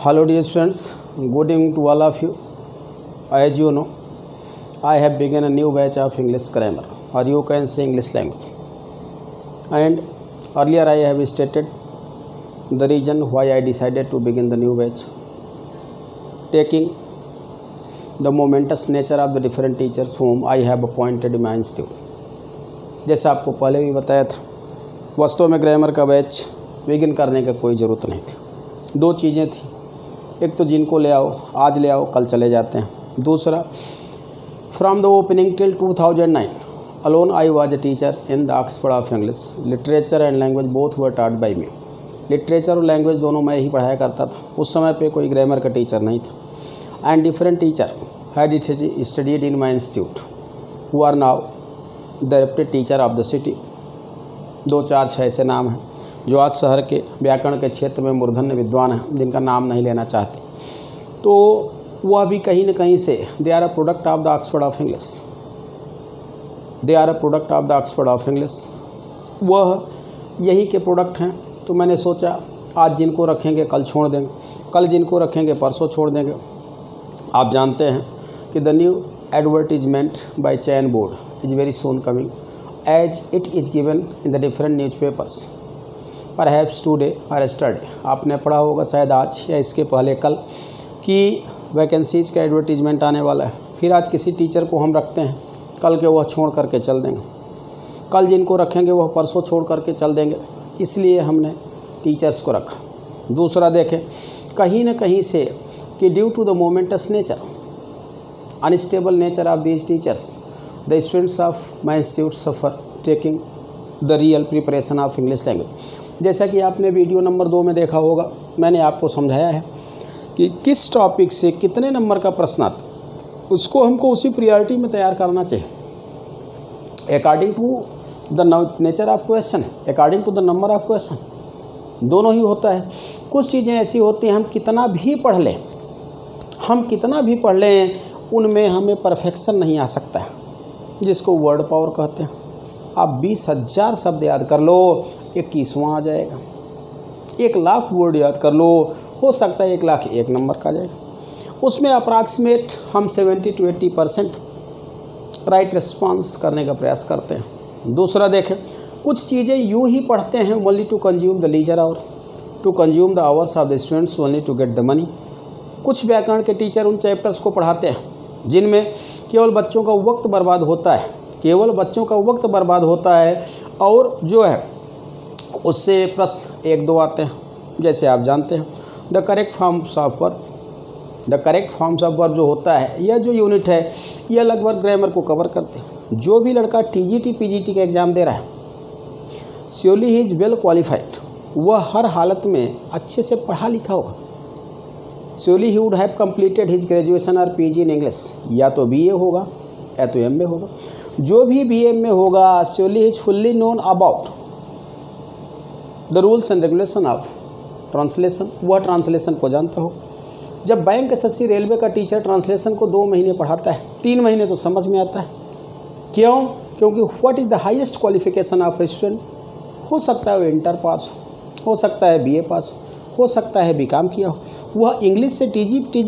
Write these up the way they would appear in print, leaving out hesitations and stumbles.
Hello dear students, good evening to all of you. As you know, I have begun a new batch of English grammar, or you can say English language. And earlier I have stated the reason why I decided to begin the new batch, taking the momentous nature of the different teachers whom I have appointed in my institute. जैसा आपको पहले भी बताया था, वास्तव में grammar का batch begin करने का कोई ज़रूरत नहीं थी। दो चीज़ें थी, एक तो जिनको ले आओ, आज ले आओ, कल चले जाते हैं। दूसरा, from the opening till 2009 alone I was a teacher in the Oxford of English. Literature and language both were taught by me. Literature और लैंग्वेज दोनों मैं ही पढ़ाया करता था। उस समय पे कोई ग्रामर का टीचर नहीं था। And different teacher had studied in my institute who are now the reputed teacher of the city. 2-4-6 ऐसे नाम हैं जो आज शहर के व्याकरण के क्षेत्र में मूर्धन्य विद्वान हैं, जिनका नाम नहीं लेना चाहते। तो वह भी कहीं न कहीं से they are a product of the Oxford of English. They are a product of the Oxford of English. वह यही के प्रोडक्ट हैं। तो मैंने सोचा आज जिनको रखेंगे कल छोड़ देंगे, कल जिनको रखेंगे परसों छोड़ देंगे। आप जानते हैं कि the new advertisement by chain board is very soon coming as it is given in the different newspapers perhaps today और यस्टरडे। आपने पढ़ा होगा शायद आज या इसके पहले कल कि वैकेंसीज़ का एडवर्टीजमेंट आने वाला है। फिर आज किसी टीचर को हम रखते हैं, कल के वह छोड़ करके चल देंगे, कल जिनको रखेंगे वह परसों छोड़ करके चल देंगे। इसलिए हमने टीचर्स को रखा। दूसरा देखें, कहीं न कहीं से कि due to the momentous nature, unstable nature of these teachers, the students of my institute suffer taking the real preparation of English language. जैसा कि आपने वीडियो नंबर 2 में देखा होगा, मैंने आपको समझाया है कि किस टॉपिक से कितने नंबर का प्रश्न आता, उसको हमको उसी प्रायोरिटी में तैयार करना चाहिए, according to the nature of question, according to the number of question. दोनों ही होता है। कुछ चीज़ें ऐसी होती हैं हम कितना भी पढ़ लें उनमें हमें परफेक्शन नहीं आ सकता है, जिसको वर्ड पावर कहते हैं। आप 20,000 शब्द याद कर लो, 21वां आ जाएगा। 1,00,000 वर्ड याद कर लो, हो सकता है 1,00,001 नंबर का जाएगा। उसमें अप्रॉक्सीमेट हम 70 to 80% राइट रिस्पॉन्स करने का प्रयास करते हैं। दूसरा देखें, कुछ चीज़ें यूँ ही पढ़ते हैं only to consume the leisure hour, to consume the hours of the students only to get the money. कुछ व्याकरण के टीचर उन चैप्टर्स को पढ़ाते हैं जिनमें केवल बच्चों का वक्त बर्बाद होता है, और जो है उससे प्रश्न 1-2 आते हैं। जैसे आप जानते हैं the correct forms of verb जो होता है, यह जो यूनिट है यह लगभग ग्रामर को कवर करते हैं। जो भी लड़का TGT PGT का एग्ज़ाम दे रहा है, surely he is well qualified, वह हर हालत में अच्छे से पढ़ा लिखा होगा। Surely he would have completed his graduation और PG इन इंग्लिश, या तो BA होगा या तो MA होगा। जो भी BA में होगा, surely he is fully known about the rules and regulation of translation, वह ट्रांसलेशन को जानता हो। जब बैंक SSC रेलवे का टीचर ट्रांसलेशन को 2 महीने पढ़ाता है, 3 महीने तो समझ में आता है। क्यों? क्योंकि what is the highest qualification of a student. हो सकता है वो इंटर पास हो सकता है BA पास हो सकता है BCom किया हो। वह इंग्लिश से TGT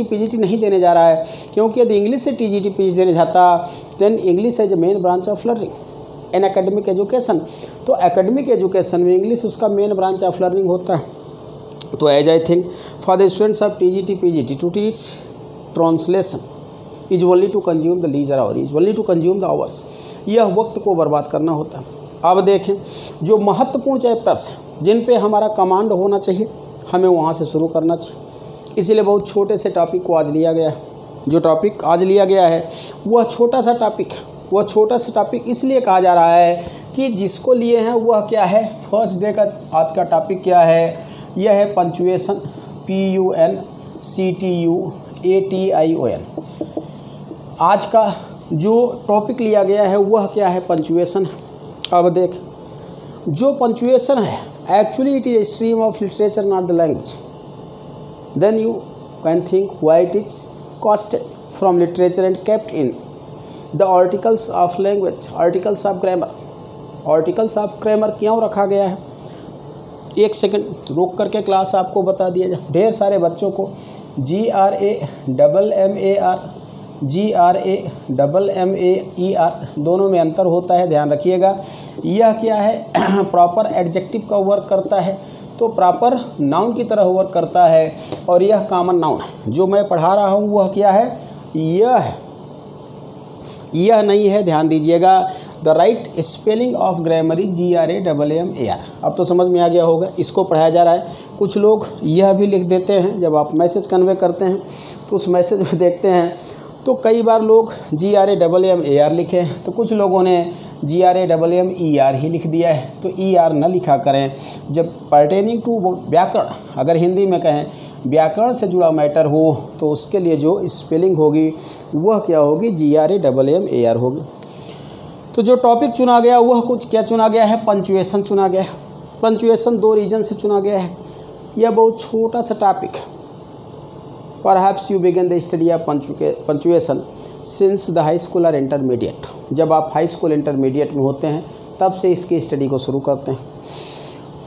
PGT नहीं देने जा रहा है, क्योंकि यदि इंग्लिश से TGT PGT देने जाता then English as a main branch of learning in academic education. तो एकेडमिक एजुकेशन में इंग्लिश उसका मेन ब्रांच ऑफ लर्निंग होता है। तो as I think for the students of TGT PGT to teach translation is only to consume the leisure hour, is only to consume the hours. यह वक्त को बर्बाद करना होता है। अब देखें, जो महत्वपूर्ण चैप्टर्स हैं जिन पे हमारा कमांड होना चाहिए, हमें वहाँ से शुरू करना चाहिए। इसीलिए बहुत छोटे से टॉपिक को आज लिया गया है। जो टॉपिक आज लिया गया है वह छोटा सा टॉपिक इसलिए कहा जा रहा है कि जिसको लिए हैं वह क्या है, फर्स्ट डे का आज का टॉपिक क्या है, यह है पंचुएशन, PUNCTUATION। आज का जो टॉपिक लिया गया है वह क्या है, पंचुएशन। अब देख, जो पंचुएशन है actually it is a stream of literature not the language. Then you can think why it is costed from literature and kept in the articles of language, articles of grammar. Articles of grammar क्यों रखा गया है? एक second रोक करके class आपको बता दिया जाए। ढेर सारे बच्चों को GRAMMAR GRAMMAER दोनों में अंतर होता है, ध्यान रखिएगा। यह क्या है प्रॉपर एडजेक्टिव का वर्क करता है, तो प्रॉपर नाउन की तरह वर्क करता है, और यह कॉमन नाउन है। जो मैं पढ़ा रहा हूँ वह क्या है, यह है, यह नहीं है, ध्यान दीजिएगा। The right spelling of grammar is GRAMMAR। अब तो समझ में आ गया होगा, इसको पढ़ाया जा रहा है। कुछ लोग यह भी लिख देते हैं, जब आप मैसेज कन्वे करते हैं तो उस मैसेज में देखते हैं तो कई बार लोग GRAMMAR लिखे, तो कुछ लोगों ने GRAMMER ही लिख दिया है। तो ER न लिखा करें। जब पर्टेनिंग टू व्याकरण, अगर हिंदी में कहें व्याकरण से जुड़ा मैटर हो, तो उसके लिए जो स्पेलिंग होगी वह क्या होगी, GRAMMAR होगी। तो जो टॉपिक चुना गया वह कुछ क्या चुना गया है, पंचुएशन चुना गया है। पंचुएशन 2 रीजन से चुना गया है। यह बहुत छोटा सा topic. Perhaps you begin the study of punctuation since the high school और इंटरमीडिएट। जब आप हाई स्कूल इंटरमीडिएट में होते हैं तब से इसकी स्टडी को शुरू करते हैं,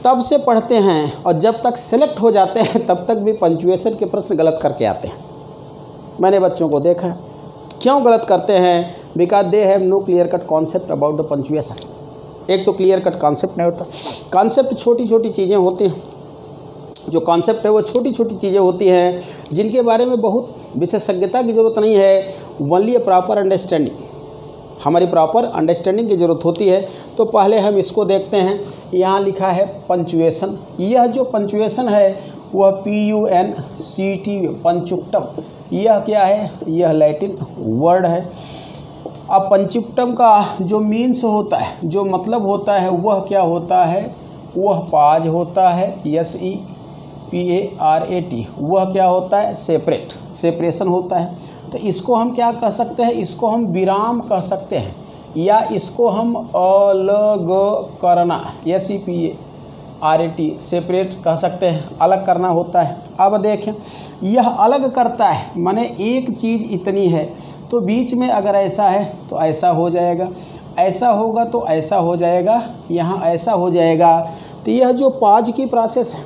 तब से पढ़ते हैं, और जब तक सेलेक्ट हो जाते हैं तब तक भी पंचुएशन के प्रश्न गलत करके आते हैं। मैंने बच्चों को देखा है। क्यों गलत करते हैं, because they have no clear cut concept about the punctuation. एक तो क्लियर कट कॉन्सेप्ट नहीं होता। कॉन्सेप्ट छोटी छोटी चीज़ें होती हैं, जो कॉन्सेप्ट है वो छोटी छोटी चीज़ें होती हैं जिनके बारे में बहुत विशेषज्ञता की ज़रूरत नहीं है, ओनली ए प्रॉपर अंडरस्टैंडिंग। हमारी प्रॉपर अंडरस्टैंडिंग की ज़रूरत होती है। तो पहले हम इसको देखते हैं। यहाँ लिखा है पंचुएशन। यह जो पंचुएशन है वह PUNCT पंचुक्टम, यह क्या है, यह लैटिन वर्ड है। अब पंचुक्टम का जो मीन्स होता है, जो मतलब होता है, वह क्या होता है, वह पाज होता है, SEPARAT। वह क्या होता है, सेपरेट, सेपरेशन होता है। तो इसको हम क्या कह सकते हैं, इसको हम विराम कह सकते हैं, या इसको हम अलग करना, SEPARAT, सेपरेट कह सकते हैं, अलग करना होता है। अब देखें, यह अलग करता है, माने एक चीज़ इतनी है तो बीच में अगर ऐसा है तो ऐसा हो जाएगा, ऐसा होगा तो ऐसा हो जाएगा, यहाँ ऐसा हो जाएगा। तो यह जो पाज की प्रोसेस है,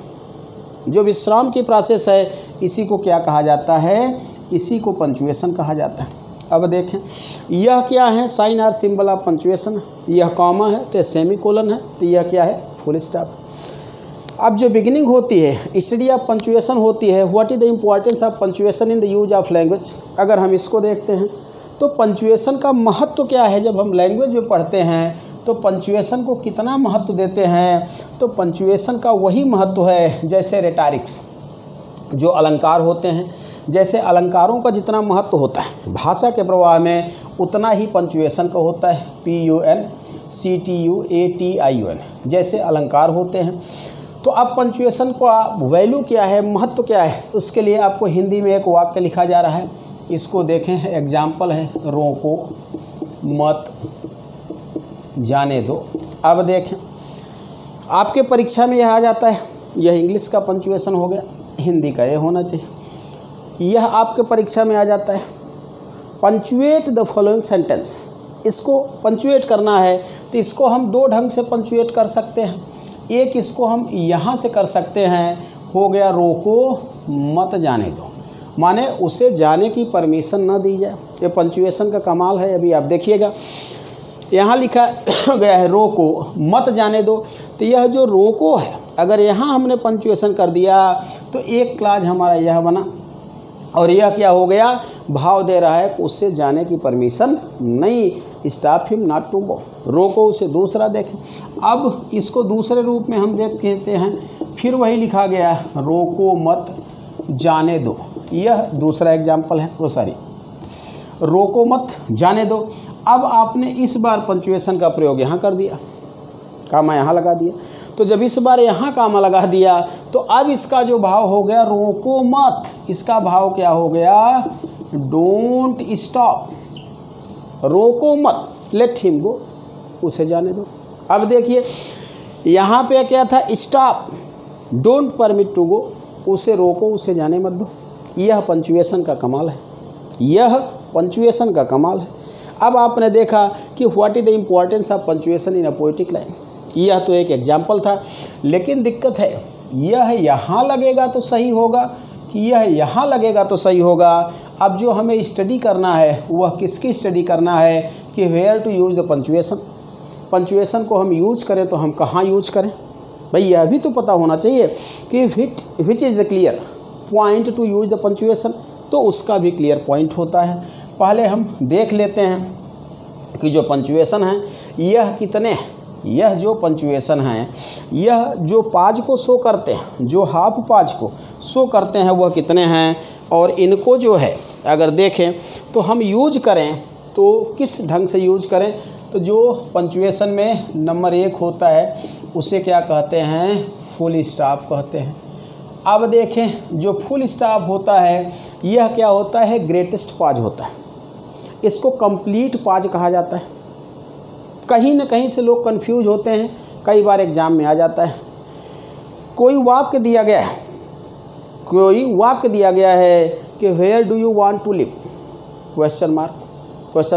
जो विश्राम की प्रोसेस है, इसी को क्या कहा जाता है, इसी को पंचुएशन कहा जाता है। अब देखें, यह क्या है, साइन और सिंबल ऑफ पंचुएशन। यह कॉमा है तो सेमी कोलन है, तो यह क्या है, फुल स्टॉप। अब जो बिगिनिंग होती है, स्टडी ऑफ पंचुएशन होती है। What is the importance of punctuation in the use of language. अगर हम इसको देखते हैं तो पंचुएशन का महत्व क्या है। जब हम लैंग्वेज में पढ़ते हैं तो पंचुएशन को कितना महत्व देते हैं, तो पंचुएशन का वही महत्व है जैसे रेटारिक्स, जो अलंकार होते हैं, जैसे अलंकारों का जितना महत्व होता है भाषा के प्रवाह में, उतना ही पंचुएशन का होता है। PUNCTUATION जैसे अलंकार होते हैं। तो अब पंचुएशन का वैल्यू क्या है, महत्व क्या है, उसके लिए आपको हिंदी में एक वाक्य लिखा जा रहा है। इसको देखें, एग्जाम्पल है, रोको मत जाने दो। अब देखें, आपके परीक्षा में यह आ जाता है, यह इंग्लिश का पंचुएशन हो गया, हिंदी का ये होना चाहिए। यह आपके परीक्षा में आ जाता है, पंचुएट द फॉलोइंग सेंटेंस। इसको पंचुएट करना है तो इसको हम 2 ढंग से पंचुएट कर सकते हैं। एक इसको हम यहाँ से कर सकते हैं, हो गया रोको मत जाने दो, माने उसे जाने की परमिशन ना दी जाए। ये पंचुएशन का कमाल है। अभी आप देखिएगा, यहाँ लिखा गया है रोको मत जाने दो। तो यह जो रोको है, अगर यहाँ हमने पंचुएशन कर दिया तो एक क्लाज हमारा यह बना, और यह क्या हो गया, भाव दे रहा है उससे जाने की परमिशन नहीं, stop him not to go, रोको उसे। दूसरा देखें, अब इसको दूसरे रूप में हम देख कहते हैं, फिर वही लिखा गया रोको मत जाने दो। यह दूसरा एग्जाम्पल है, वो सॉरी, रोको मत जाने दो। अब आपने इस बार पंचुएशन का प्रयोग यहाँ कर दिया, कामा यहाँ लगा दिया। तो जब इस बार यहाँ कामा लगा दिया तो अब इसका जो भाव हो गया रोको मत, इसका भाव क्या हो गया, डोंट स्टॉप। रोको मत, लेट हिम गो, उसे जाने दो। अब देखिए, यहाँ पे क्या था, stop, don't permit to go, उसे रोको, उसे जाने मत दो। यह पंचुएशन का कमाल है, यह पंचुएशन का कमाल है। अब आपने देखा कि what is the importance of punctuation in a poetic line. यह तो एक एग्जाम्पल था, लेकिन दिक्कत है यह यहाँ लगेगा तो सही होगा कि यह यहाँ लगेगा तो सही होगा। अब जो हमें स्टडी करना है वह किसकी स्टडी करना है कि where to use the punctuation. Punctuation को हम यूज करें तो हम कहाँ यूज करें, भाई यह भी तो पता होना चाहिए कि which is the clear point two use the punctuation, तो उसका भी क्लियर पॉइंट होता है। पहले हम देख लेते हैं कि जो पंचुएशन है यह कितने हैं। यह जो पंचुएशन है, यह जो पाज को शो करते हैं, जो हाफ पाज को शो करते हैं वह कितने हैं, और इनको जो है अगर देखें तो हम यूज करें तो किस ढंग से यूज करें। तो जो पंचुएशन में नंबर 1 होता है उसे क्या कहते हैं, फुल स्टॉप कहते हैं। अब देखें जो फुल स्टॉप होता है यह क्या होता है, ग्रेटेस्ट पाज होता है, इसको कंप्लीट पाज कहा जाता है। कहीं न कहीं से लोग कंफ्यूज होते हैं, कई बार एग्जाम में आ जाता है। कोई वाक्य दिया गया है, कोई वाक्य दिया गया है कि where do you want to live, question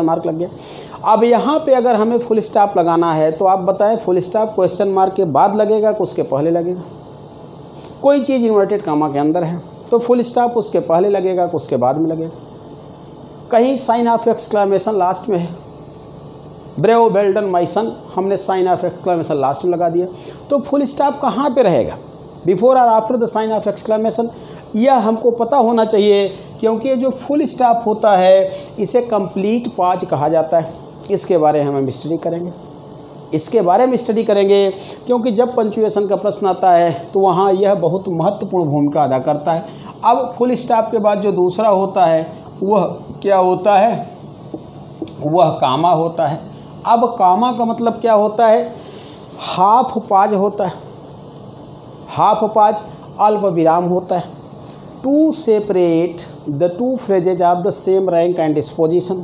mark लग गया। अब यहाँ पे अगर हमें फुल स्टॉप लगाना है तो आप बताएं फुल स्टॉप क्वेश्चन मार्क के बाद लगेगा कि उसके पहले लगेगा। कोई चीज़ इन्वर्टेड कामा के अंदर है तो फुल स्टॉप उसके पहले लगेगा कि उसके बाद में लगेगा। कहीं साइन ऑफ एक्सक्लेमेशन लास्ट में है, brave well done my son, हमने साइन ऑफ एक्सक्लेमेशन लास्ट में लगा दिया, तो फुल स्टॉप कहाँ पे रहेगा, बिफोर और after the sign of exclamation, यह हमको पता होना चाहिए। क्योंकि जो फुल स्टॉप होता है इसे कंप्लीट पाज कहा जाता है। इसके बारे में हम स्टडी करेंगे, इसके बारे में स्टडी करेंगे, क्योंकि जब पंचुएशन का प्रश्न आता है तो वहाँ यह बहुत महत्वपूर्ण भूमिका अदा करता है। अब फुल स्टॉप के बाद जो दूसरा होता है वह क्या होता है, वह कामा होता है। अब कामा का मतलब क्या होता है, हाफ पाज होता है। हाफ पाज अल्प विराम होता है, to separate the two phrases of the same rank and disposition.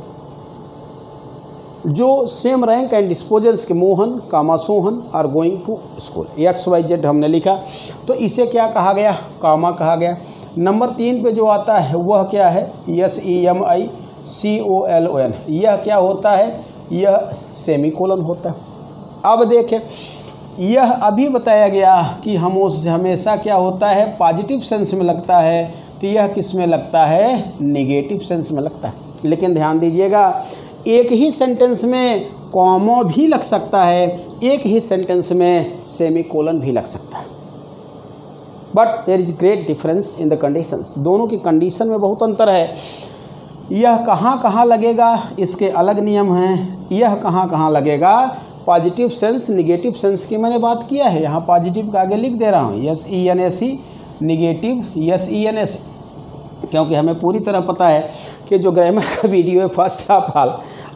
जो सेम रैंक एंड डिस्पोजेंस के Mohan, comma Sohan are going to school, XYZ हमने लिखा तो इसे क्या कहा गया, कामा कहा गया। नंबर 3 पे जो आता है वह क्या है, SEMICOLON, यह क्या होता है, यह सेमीकोलन होता है। अब देखें यह अभी बताया गया कि हम उस हमेशा क्या होता है, पॉजिटिव सेंस में लगता है, तो यह किस में लगता है, नेगेटिव सेंस में लगता है। लेकिन ध्यान दीजिएगा एक ही सेंटेंस में कॉमा भी लग सकता है, एक ही सेंटेंस में सेमीकोलन भी लग सकता है। But there is great difference in the conditions, दोनों की कंडीशन में बहुत अंतर है। यह कहाँ कहाँ लगेगा इसके अलग नियम हैं, यह कहाँ कहाँ लगेगा, पॉजिटिव सेंस निगेटिव सेंस की मैंने बात किया है, यहाँ पॉजिटिव का आगे लिख दे रहा हूँ SENAC, निगेटिव SENAC, क्योंकि हमें पूरी तरह पता है कि जो ग्रामर का वीडियो है, first of all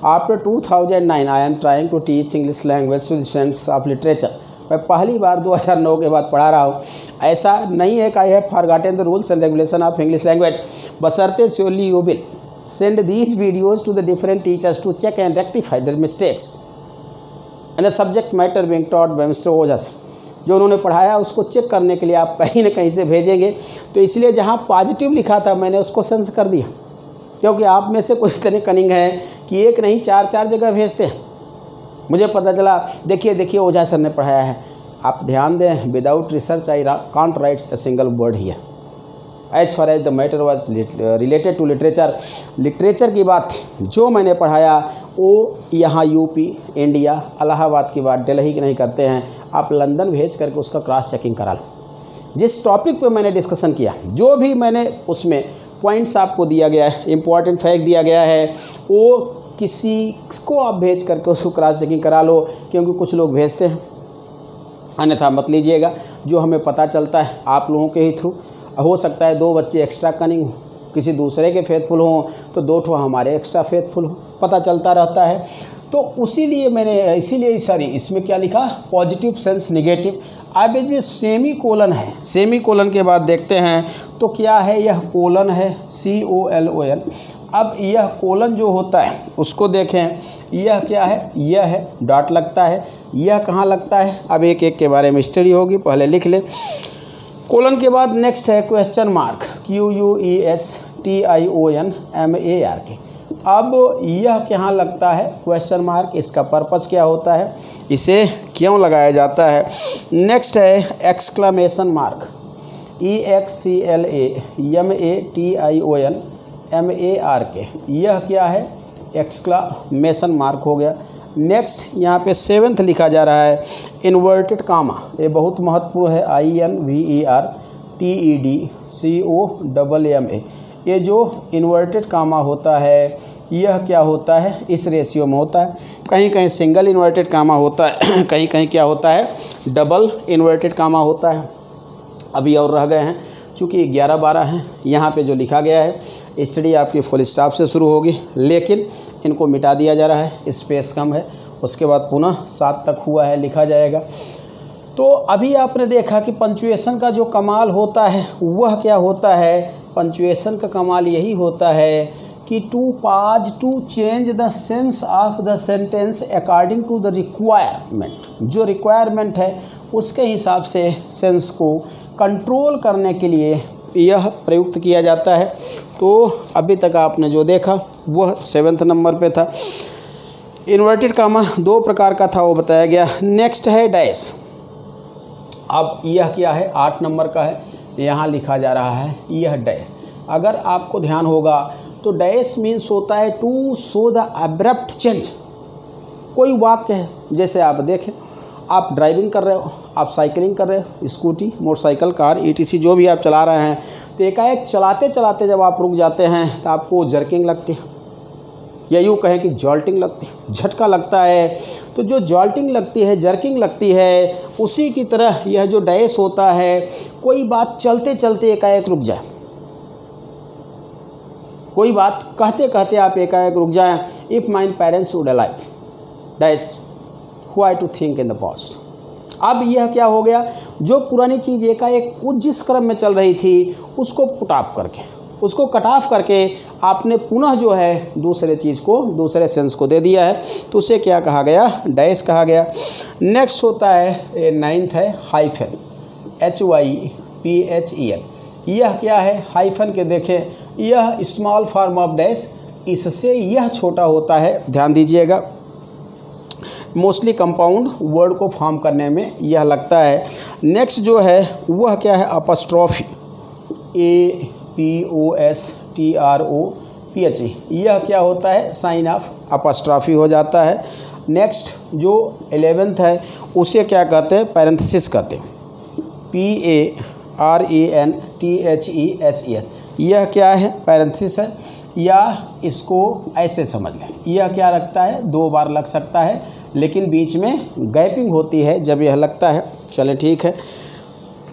after 2009 I am trying to teach English language to students of literature. मैं पहली बार 2009 के बाद पढ़ा रहा हूँ। ऐसा नहीं है कि I have forgotten the rules and regulation of English language, बशर्ते surely you will send these videos to the different teachers to check and rectify their mistakes and the subject matter being taught by Mr. Ojas। जो उन्होंने पढ़ाया उसको check करने के लिए आप कहीं ना कहीं से भेजेंगे, तो इसलिए जहाँ पॉजिटिव लिखा था मैंने उसको सेंस कर दिया, क्योंकि आप में से कुछ इतने कनिंग हैं कि एक नहीं 4 जगह भेजते हैं। मुझे पता चला, देखिए ओझा सर ने पढ़ाया है। आप ध्यान दें, without research I can't writes a single word here. As far as the matter was related to literature की बात थी, जो मैंने पढ़ाया वो यहाँ यूपी, इंडिया, इलाहाबाद की बात दिल्ली की नहीं करते हैं। आप लंदन भेज करके उसका क्रॉस चेकिंग करा लो। जिस टॉपिक पे मैंने डिस्कशन किया, जो भी मैंने उसमें पॉइंट्स आपको दिया गया है, इंपॉर्टेंट फैक्ट दिया गया है, वो किसी को आप भेज करके उसको क्रॉस चेकिंग करा लो, क्योंकि कुछ लोग भेजते हैं, अन्यथा मत लीजिएगा। जो हमें पता चलता है आप लोगों के ही थ्रू, हो सकता है 2 बच्चे एक्स्ट्रा कनिंग हो, किसी दूसरे के फेथफुल हों तो 2 ठो हमारे एक्स्ट्रा फेथफुल हो, पता चलता रहता है। तो इसीलिए इसमें क्या लिखा, पॉजिटिव सेंस निगेटिव। अब ये सेमी कोलन है, सेमी कोलन के बाद देखते हैं तो क्या है, यह कोलन है, COLON। अब यह कोलन जो होता है उसको देखें, यह क्या है, यह है डॉट लगता है, यह कहाँ लगता है, अब एक एक के बारे में स्टडी होगी, पहले लिख ले। कोलन के बाद नेक्स्ट है क्वेश्चन मार्क, QUESTION MARK। अब यह क्या लगता है क्वेश्चन मार्क, इसका पर्पस क्या होता है, इसे क्यों लगाया जाता है। नेक्स्ट है एक्सक्लेमेशन मार्क, EXCLAMATION यह क्या है एक्सक्लेमेशन मार्क हो गया। नेक्स्ट यहाँ पे 7th लिखा जा रहा है इन्वर्टेड कामा, ये बहुत महत्वपूर्ण है, INVERTEDCOMMA। ये जो इन्वर्टेड कामा होता है यह क्या होता है इस रेशियो में होता है, कहीं कहीं सिंगल इन्वर्टेड कामा होता है, कहीं कहीं क्या होता है डबल इन्वर्टेड कामा होता है। अभी और रह गए हैं, चूँकि 11-12 हैं, यहाँ पे जो लिखा गया है स्टडी आपकी फुल स्टॉप से शुरू होगी, लेकिन इनको मिटा दिया जा रहा है, स्पेस कम है, उसके बाद पुनः 7 तक हुआ है लिखा जाएगा। तो अभी आपने देखा कि पंचुएशन का जो कमाल होता है वह क्या होता है, पंचुएशन का कमाल यही होता है कि to pause to change the sense of the sentence according to the requirement, जो रिक्वायरमेंट है उसके हिसाब से सेंस को कंट्रोल करने के लिए यह प्रयुक्त किया जाता है। तो अभी तक आपने जो देखा वह 7th नंबर पे था। इन्वर्टेड कामा 2 प्रकार का था वो बताया गया। नेक्स्ट है डैश, अब यह क्या है 8 नंबर का है, यहाँ लिखा जा रहा है यह डैश। अगर आपको ध्यान होगा तो डैश मीन्स होता है to show the abrupt change. कोई वाक्य है, जैसे आप देखें आप ड्राइविंग कर रहे हो, आप साइकिलिंग कर रहे हो, स्कूटी मोटरसाइकिल कार ETC जो भी आप चला रहे हैं, तो एकाएक चलाते चलाते जब आप रुक जाते हैं तो आपको जर्किंग लगती है, या यूँ कहें कि जॉल्टिंग लगती है, झटका लगता है। तो जो जॉल्टिंग लगती है, जर्किंग लगती है, उसी की तरह यह जो डैश होता है, कोई बात चलते चलते एकाएक रुक जाए, कोई बात कहते कहते आप एकाएक रुक जाएं। If mine parents would alive dash why to think in the past. अब यह क्या हो गया, जो पुरानी चीज़ एकाएक जिस क्रम में चल रही थी उसको पुट ऑफ करके, उसको कट ऑफ करके आपने पुनः जो है दूसरे चीज़ को, दूसरे सेंस को दे दिया है, तो उसे क्या कहा गया, डैश कहा गया। नेक्स्ट होता है 9th है हाइफन, HYPHEN। यह क्या है हाइफन के देखें, यह स्मॉल फॉर्म ऑफ डैश, इससे यह छोटा होता है, ध्यान दीजिएगा। मोस्टली कंपाउंड वर्ड को फॉर्म करने में यह लगता है। नेक्स्ट जो है वह क्या है अपस्ट्रॉफी, APOSTROPHE। यह क्या होता है साइन ऑफ अपस्ट्रॉफी हो जाता है। नेक्स्ट जो 11th है उसे क्या कहते हैं, पैरेंथेसिस कहते हैं, PARENTHESES। यह क्या है पैरेंथेसिस है, या इसको ऐसे समझ लें, यह क्या रखता है 2 बार लग सकता है, लेकिन बीच में गैपिंग होती है जब यह लगता है। चले ठीक है।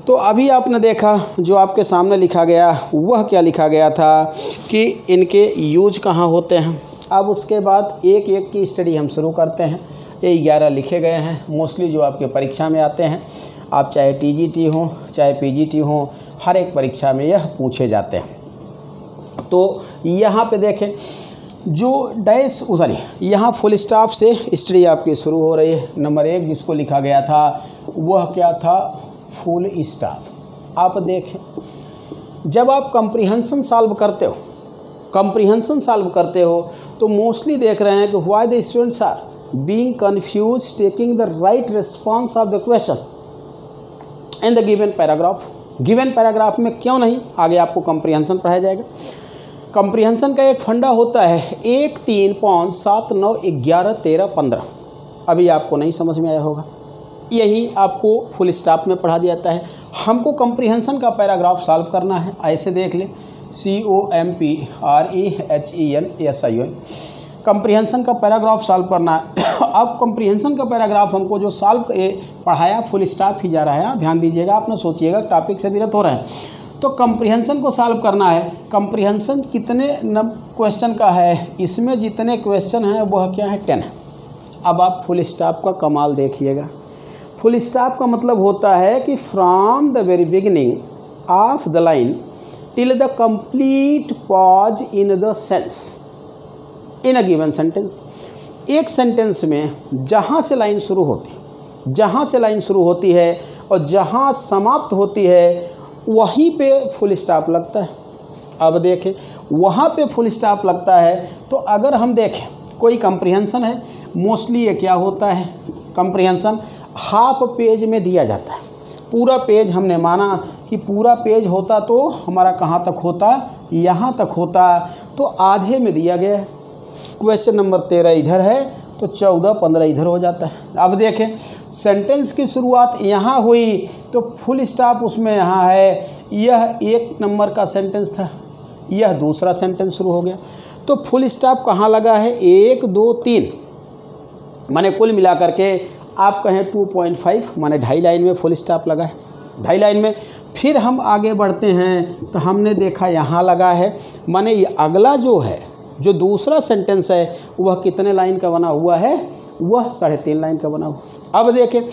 तो अभी आपने देखा जो आपके सामने लिखा गया वह क्या लिखा गया था कि इनके यूज कहाँ होते हैं। अब उसके बाद एक एक की स्टडी हम शुरू करते हैं। ये 11 लिखे गए हैं, मोस्टली जो आपके परीक्षा में आते हैं, आप चाहे TGT हो चाहे PGT हो, हर एक परीक्षा में यह पूछे जाते हैं। तो यहाँ पे देखें जो डैश यहाँ फुल स्टॉप से स्टडी आपकी शुरू हो रही है। नंबर 1 जिसको लिखा गया था वह क्या था, फुल स्टॉप। आप देखें जब आप कंप्रीहेंशन सॉल्व करते हो तो मोस्टली देख रहे हैं कि why the students are being confuse taking the right response of the question in the given paragraph. Given paragraph में क्यों नहीं, आगे आपको कंप्रीहेंशन पढ़ाया जाएगा। कंप्रीहेंशन का एक फंडा होता है 1 3 5 7 9 11 13 15। अभी आपको नहीं समझ में आया होगा, यही आपको फुल स्टॉप में पढ़ा दिया जाता है। हमको कंप्रीहेंशन का पैराग्राफ सॉल्व करना है, ऐसे देख लें COMPREHENSION, कंप्रीहेंशन का पैराग्राफ सॉल्व करना है। अब कंप्रीहेंशन का पैराग्राफ हमको जो सॉल्व पढ़ाया फुल स्टॉप ही जा रहा है, ध्यान दीजिएगा, आप ना सोचिएगा टॉपिक से विरत हो रहे हैं। तो कंप्रीहेंशन को सॉल्व करना है। कंप्रीहेंशन कितने क्वेश्चन का है, इसमें जितने क्वेश्चन हैं वह क्या है 10 है। अब आप फुल स्टॉप का कमाल देखिएगा। फुल स्टॉप का मतलब होता है कि from the very beginning of the line till the complete pause in the sense in a given sentence. एक सेंटेंस में जहाँ से लाइन शुरू होती है और जहाँ समाप्त होती है वहीं पे फुल स्टॉप लगता है। अब देखें वहाँ पे फुल स्टॉप लगता है। तो अगर हम देखें कोई कंप्रीहेंशन है, मोस्टली ये क्या होता है, कंप्रीहेंशन हाफ पेज में दिया जाता है। पूरा पेज हमने माना कि पूरा पेज होता तो हमारा कहाँ तक होता, यहाँ तक होता, तो आधे में दिया गया है। क्वेश्चन नंबर 13 इधर है तो 14-15 इधर हो जाता है। अब देखें सेंटेंस की शुरुआत यहाँ हुई तो फुल स्टॉप उसमें यहाँ है। यह 1 नंबर का सेंटेंस था, यह दूसरा सेंटेंस शुरू हो गया, तो फुल स्टॉप कहाँ लगा है, 1 2 3, माने कुल मिलाकर के आप कहें 2.5, माने 2.5 लाइन में फुल स्टॉप लगा है, 2.5 लाइन में। फिर हम आगे बढ़ते हैं तो हमने देखा यहाँ लगा है, माने ये अगला जो है, जो दूसरा सेंटेंस है वह कितने लाइन का बना हुआ है, वह 3.5 लाइन का बना हुआ। अब देखें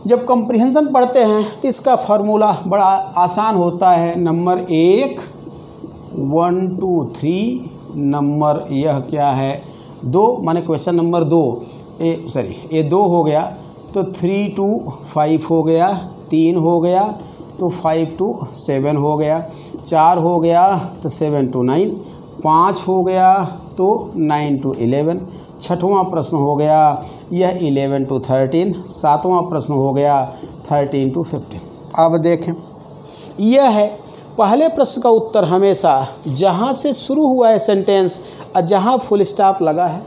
जब कंप्रीहेंशन पढ़ते हैं तो इसका फार्मूला बड़ा आसान होता है। नंबर 1 1 2 3, नंबर यह क्या है 2, माने क्वेश्चन नंबर 2 ये 2 हो गया तो 3 2 5 हो गया, 3 हो गया तो 5 2 7 हो गया, 4 हो गया तो 7 2 9, 5 हो गया तो 9 2 11, छठवां प्रश्न हो गया यह 11 2 13, सातवां प्रश्न हो गया 13 2 15। अब देखें यह है पहले प्रश्न का उत्तर हमेशा जहाँ से शुरू हुआ है सेंटेंस और जहाँ फुल स्टॉप लगा है,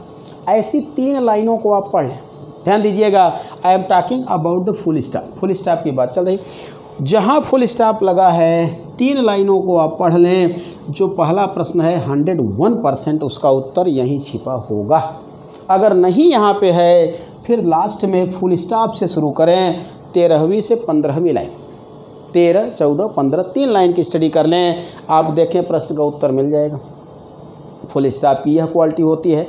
ऐसी 3 लाइनों को आप पढ़ लें। ध्यान दीजिएगा, I am talking about the full stop, full stop की बात चल रही। जहाँ फुल स्टॉप लगा है 3 लाइनों को आप पढ़ लें। जो पहला प्रश्न है 101% उसका उत्तर यहीं छिपा होगा। अगर नहीं यहाँ पे है फिर लास्ट में फुल स्टॉप से शुरू करें, 13वीं से 15वीं लाइन, 13 14 15 3 लाइन की स्टडी कर लें, आप देखें प्रश्न का उत्तर मिल जाएगा। फुल स्टॉप की यह क्वालिटी होती है।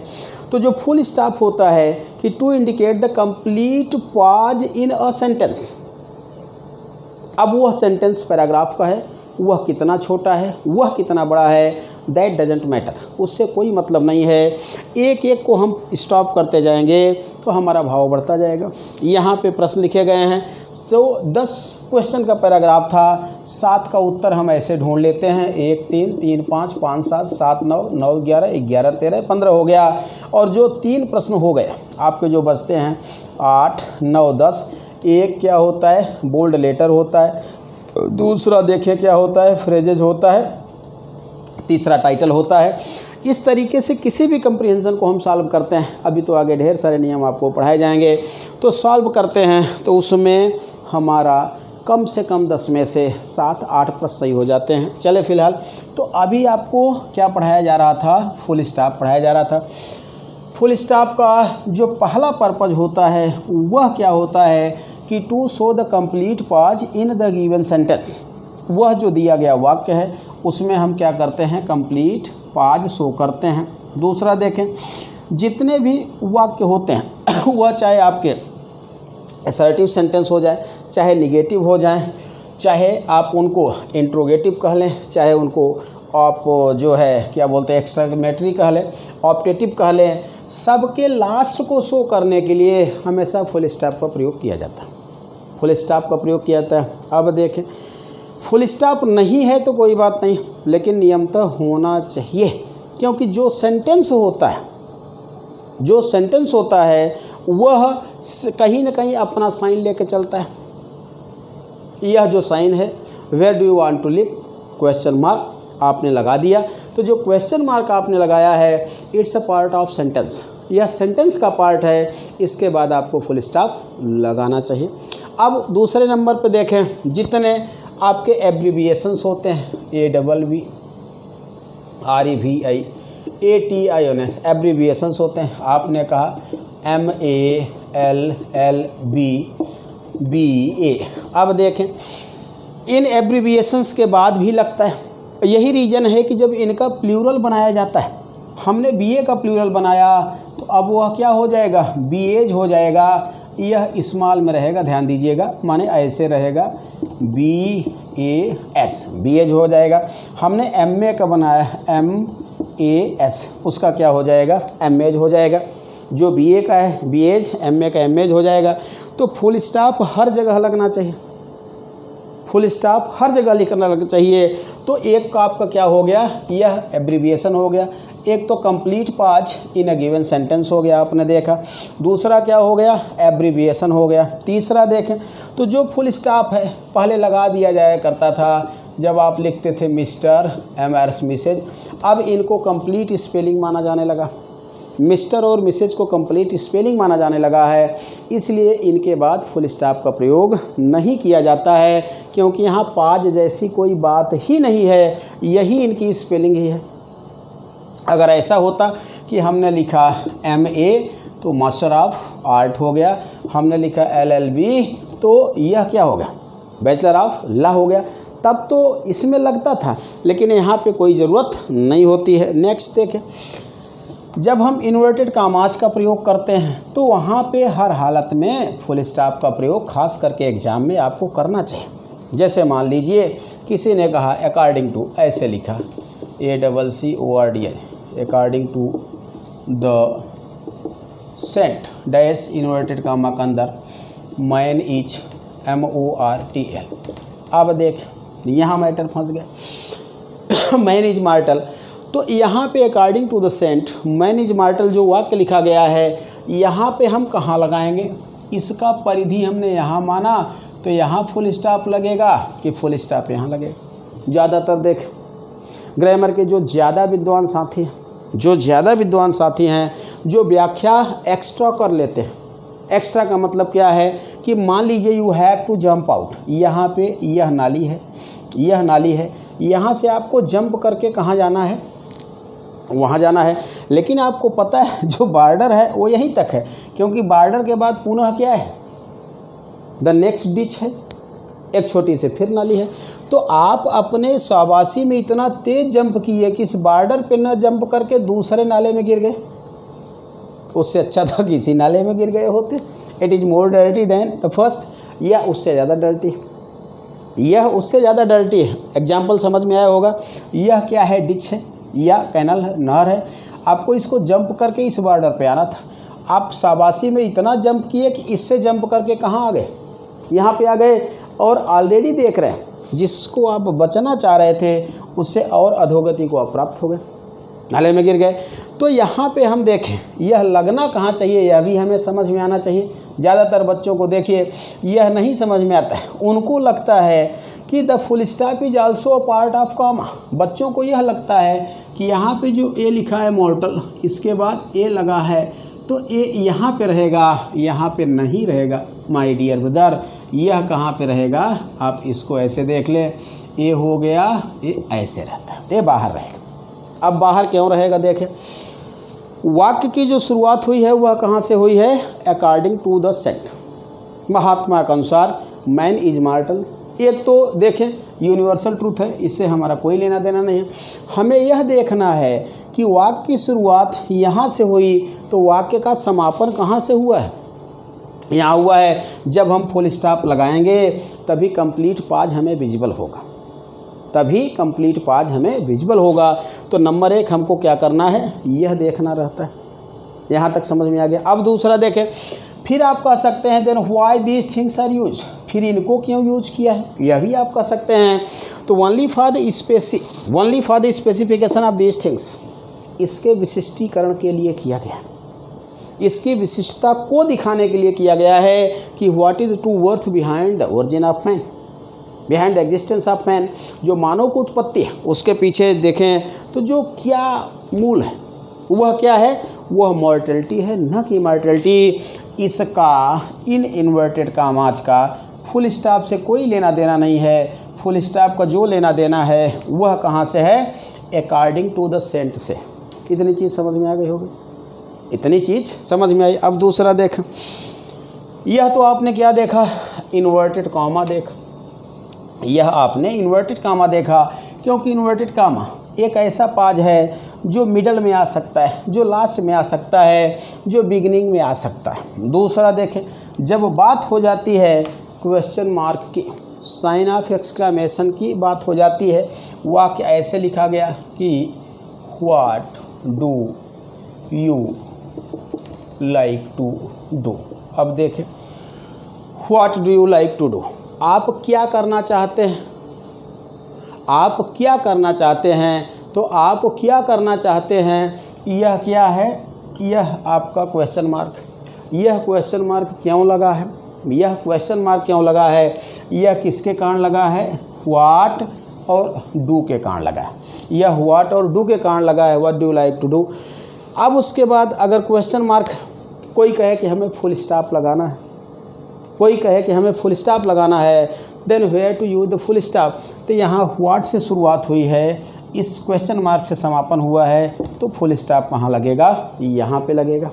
तो जो फुल स्टॉप होता है कि to indicate the complete pause in a sentence. अब वह सेंटेंस पैराग्राफ का है, वह कितना छोटा है, वह कितना बड़ा है, दैट डजेंट मैटर, उससे कोई मतलब नहीं है। एक एक को हम स्टॉप करते जाएंगे तो हमारा भाव बढ़ता जाएगा। यहाँ पे प्रश्न लिखे गए हैं तो 10 क्वेश्चन का पैराग्राफ था, 7 का उत्तर हम ऐसे ढूंढ लेते हैं, 1 3 3 5 5 7 7 9 9 11 11 13 15 हो गया। और जो 3 प्रश्न हो गए आपके जो बचते हैं 8 9 10, एक क्या होता है, बोल्ड लेटर होता है, दूसरा देखें क्या होता है, फ्रेजेज होता है, तीसरा टाइटल होता है। इस तरीके से किसी भी कंप्रीहेंशन को हम सॉल्व करते हैं। अभी तो आगे ढेर सारे नियम आपको पढ़ाए जाएंगे, तो सॉल्व करते हैं तो उसमें हमारा कम से कम 10 में से 7-8 प्रश्न सही हो जाते हैं। चले फिलहाल तो अभी आपको क्या पढ़ाया जा रहा था, फुल स्टॉप पढ़ाया जा रहा था। फुल स्टॉप का जो पहला पर्पज होता है वह क्या होता है कि to show the complete pause in the given sentence. वह जो दिया गया वाक्य है उसमें हम क्या करते हैं, कंप्लीट पॉज शो करते हैं। दूसरा देखें जितने भी वाक्य होते हैं वह चाहे आपके असर्टिव सेंटेंस हो जाए, चाहे निगेटिव हो जाए, चाहे आप उनको इंट्रोगेटिव कह लें, चाहे उनको आप जो है क्या बोलते हैं एक्सक्लेमेटरी कह लें, ऑप्टेटिव कह लें, सबके लास्ट को शो करने के लिए हमेशा फुल स्टॉप का प्रयोग किया जाता है। फुल स्टॉप का प्रयोग किया जाता है। अब देखें फुल स्टॉप नहीं है तो कोई बात नहीं, लेकिन नियमतः होना चाहिए, क्योंकि जो सेंटेंस होता है वह कहीं ना कहीं अपना साइन लेके चलता है। यह जो साइन है where do you want to live, question mark आपने लगा दिया, तो जो क्वेश्चन मार्क आपने लगाया है it's a part of sentence, यह सेंटेंस का पार्ट है। इसके बाद आपको फुल स्टॉप लगाना चाहिए। अब दूसरे नंबर पे देखें जितने आपके एब्रीविएशंस होते हैं, AWV REVI ATION एब्रीविएशंस होते हैं। आपने कहा MALLBA। अब देखें इन एब्रीविएशंस के बाद भी लगता है, यही रीज़न है कि जब इनका प्लूरल बनाया जाता है, हमने BA का प्लूरल बनाया तो अब वह क्या हो जाएगा, BAs हो जाएगा। यह स्मॉल में रहेगा, ध्यान दीजिएगा, माने ऐसे रहेगा BAS हो जाएगा। हमने MA का बनाया MAS, उसका क्या हो जाएगा, MAs हो जाएगा। जो BA का है BAs, MA का MAs हो जाएगा। तो फुल स्टॉप हर जगह लगना चाहिए। फुल स्टॉप हर जगह लिखना लग चाहिए। तो एक का आपका क्या हो गया, यह एब्रीविएशन हो गया। एक तो कंप्लीट पाज इन अ गिवन सेंटेंस हो गया, आपने देखा। दूसरा क्या हो गया, एब्रीविएशन हो गया। तीसरा देखें तो जो फुल स्टॉप है पहले लगा दिया जाया करता था जब आप लिखते थे मिस्टर, एमआरएस, मिसेज। अब इनको कंप्लीट स्पेलिंग माना जाने लगा। मिस्टर और मिसेज को कंप्लीट स्पेलिंग माना जाने लगा है, इसलिए इनके बाद फुल स्टॉप का प्रयोग नहीं किया जाता है, क्योंकि यहाँ पाज जैसी कोई बात ही नहीं है, यही इनकी स्पेलिंग ही है। अगर ऐसा होता कि हमने लिखा MA तो मास्टर ऑफ आर्ट हो गया, हमने लिखा LLB तो यह क्या हो गया, बैचलर ऑफ लॉ हो गया, तब तो इसमें लगता था, लेकिन यहाँ पे कोई ज़रूरत नहीं होती है। नेक्स्ट देखें, जब हम इन्वर्टेड कामाज का प्रयोग करते हैं तो वहाँ पे हर हालत में फुल स्टॉप का प्रयोग खास करके एग्ज़ाम में आपको करना चाहिए। जैसे मान लीजिए किसी ने कहा अकॉर्डिंग टू, ऐसे लिखा ACCORDI, according to the saint dash inverted comma के अंदर मैन इज MORTL। अब देख यहाँ मैटर फंस गया, मैन इज मार्टल। तो यहाँ पे according to the saint man is mortal जो वाक्य लिखा गया है, यहाँ पे हम कहाँ लगाएंगे, इसका परिधि हमने यहाँ माना तो यहाँ फुल स्टॉप लगेगा कि फुल स्टॉप यहाँ लगेगा। ज़्यादातर देख ग्रामर के जो ज़्यादा विद्वान साथी हैं, जो व्याख्या एक्स्ट्रा कर लेते हैं। एक्स्ट्रा का मतलब क्या है कि मान लीजिए you have to jump out, यहाँ पे यह नाली है, यहाँ से आपको जंप करके कहाँ जाना है, वहाँ जाना है। लेकिन आपको पता है जो बॉर्डर है वो यहीं तक है, क्योंकि बॉर्डर के बाद पुनः क्या है, द नेक्स्ट डिच है, एक छोटी से फिर नाली है। तो आप अपने शाबाशी में इतना तेज जंप किए कि इस बॉर्डर पे न जंप करके दूसरे नाले में गिर गए, उससे अच्छा था किसी नाले में गिर गए होते। It is more dirty than the first, यह उससे ज़्यादा डर्टी है। एग्जाम्पल समझ में आया होगा। यह क्या है, डिच है या कैनल है, नहर है। आपको इसको जंप करके इस बॉर्डर पे आना था, आप शाबाशी में इतना जंप किए कि इससे जंप करके कहाँ आ गए, यहाँ पे आ गए। और ऑलरेडी देख रहे हैं जिसको आप बचना चाह रहे थे उससे और अधोगति को आप प्राप्त हो गए, नाले में गिर गए। तो यहाँ पे हम देखें यह लगना कहाँ चाहिए, यह भी हमें समझ में आना चाहिए। ज़्यादातर बच्चों को देखिए यह नहीं समझ में आता है, उनको लगता है कि the full stop is also a part of comma. बच्चों को यह लगता है कि यहाँ पे जो ए लिखा है मॉर्टल, इसके बाद ए लगा है तो ए यहाँ पे रहेगा, यहाँ पे नहीं रहेगा। माय डियर ब्रदर, यह कहाँ पे रहेगा, आप इसको ऐसे देख लें, ए हो गया, ए ऐसे रहता है, ए बाहर रहेगा। अब बाहर क्यों रहेगा, देखें वाक्य की जो शुरुआत हुई है वह कहाँ से हुई है, अकॉर्डिंग टू द सेंट, महात्मा के अनुसार मैन इज मार्टल। एक तो देखें यूनिवर्सल ट्रूथ है, इससे हमारा कोई लेना देना नहीं है। हमें यह देखना है कि वाक्य की शुरुआत यहाँ से हुई तो वाक्य का समापन कहाँ से हुआ है, यहाँ हुआ है। जब हम फुल स्टॉप लगाएंगे तभी कंप्लीट पाज हमें विजिबल होगा, तो नंबर 1 हमको क्या करना है, यह देखना रहता है। यहाँ तक समझ में आ गया। अब दूसरा देखें, फिर आप कह सकते हैं then why these things are use, फिर इनको क्यों यूज किया है, यह भी आप कह सकते हैं। तो only for the specification of these things, इसके विशिष्टीकरण के लिए किया गया, इसकी विशिष्टता को दिखाने के लिए किया गया है कि what is true worth behind the origin of man, behind the existence of man. जो मानव की उत्पत्ति है उसके पीछे देखें तो जो क्या मूल है वह क्या है, वह मॉर्टलिटी है, न कि मॉर्टलिटी। इसका इन इन्वर्टेड कामाज का फुल स्टॉप से कोई लेना देना नहीं है। फुल स्टॉप का जो लेना देना है वह कहाँ से है, अकॉर्डिंग टू द सेंट से। इतनी चीज़ समझ में आ गई होगी, इतनी चीज़ समझ में आई। अब दूसरा देख, यह तो आपने क्या देखा, इन्वर्टेड कॉमा देखा, यह आपने इन्वर्टेड कामा देखा, क्योंकि इन्वर्टेड कामा एक ऐसा पाज है जो मिडल में आ सकता है, जो लास्ट में आ सकता है, जो बिगिनिंग में आ सकता है। दूसरा देखें, जब बात हो जाती है क्वेश्चन मार्क की, साइन ऑफ एक्सक्लेमेशन की बात हो जाती है, वाक्य ऐसे लिखा गया कि what do you like to do. अब देखें what do you like to do, आप क्या करना चाहते हैं, आप क्या करना चाहते हैं, तो आप क्या करना चाहते हैं, यह क्या है, यह आपका क्वेश्चन मार्क। यह क्वेश्चन मार्क क्यों लगा है, यह क्वेश्चन मार्क क्यों लगा है, यह किसके कारण लगा है, व्हाट और डू के कारण लगा है। यह व्हाट और डू के कारण लगा है, what do you like to do. अब उसके बाद अगर क्वेश्चन मार्क कोई कहे कि हमें फुल स्टॉप लगाना है, कोई कहे कि हमें फुल स्टॉप लगाना है, then where to use the full stop. तो यहाँ व्हाट से शुरुआत हुई है, इस क्वेश्चन मार्क से समापन हुआ है, तो फुल स्टॉप कहाँ लगेगा, यहाँ पे लगेगा।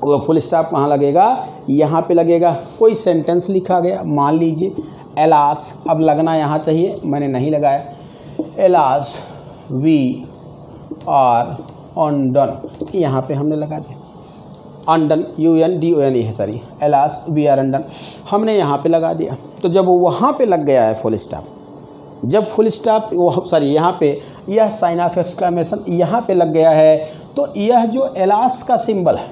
वो फुल स्टॉप कहाँ लगेगा, यहाँ पे लगेगा। कोई सेंटेंस लिखा गया, मान लीजिए एलास, अब लगना यहाँ चाहिए, मैंने नहीं लगाया। एलास वी आर अनडन, यहाँ पे हमने लगा दिया। अनडन UNDON है, sorry, alas we are undone, हमने यहाँ पे लगा दिया। तो जब वहाँ पे लग गया है फुल स्टॉप, जब फुल स्टॉप सॉरी यहाँ पे यह साइन ऑफ एक्सक्लेमेशन यहाँ पे लग गया है, तो यह जो एलास का सिंबल है,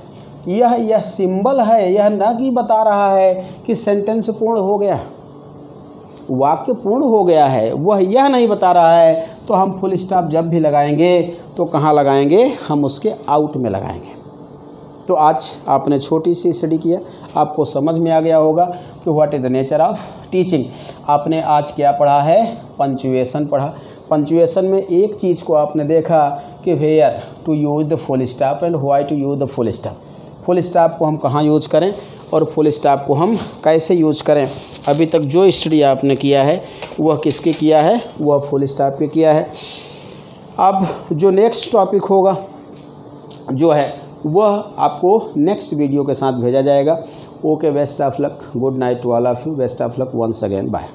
यह सिंबल है, यह न कि बता रहा है कि सेंटेंस पूर्ण हो गया, वाक्य पूर्ण हो गया है, वह यह नहीं बता रहा है। तो हम फुल स्टॉप जब भी लगाएंगे तो कहाँ लगाएंगे, हम उसके आउट में लगाएंगे। तो आज आपने छोटी सी स्टडी किया, आपको समझ में आ गया होगा कि what is the nature of teaching. आपने आज क्या पढ़ा है, पंचुएशन पढ़ा। पंचुएशन में एक चीज़ को आपने देखा कि where to use the full stop and why to use the full stop. Full stop को हम कहाँ यूज करें और फुल स्टॉप को हम कैसे यूज करें। अभी तक जो स्टडी आपने किया है वह किसके किया है, वह फुल स्टॉप के किया है। अब जो नेक्स्ट टॉपिक होगा जो है वह आपको नेक्स्ट वीडियो के साथ भेजा जाएगा। Okay, best of luck, good night to all of you, best of luck once again, bye.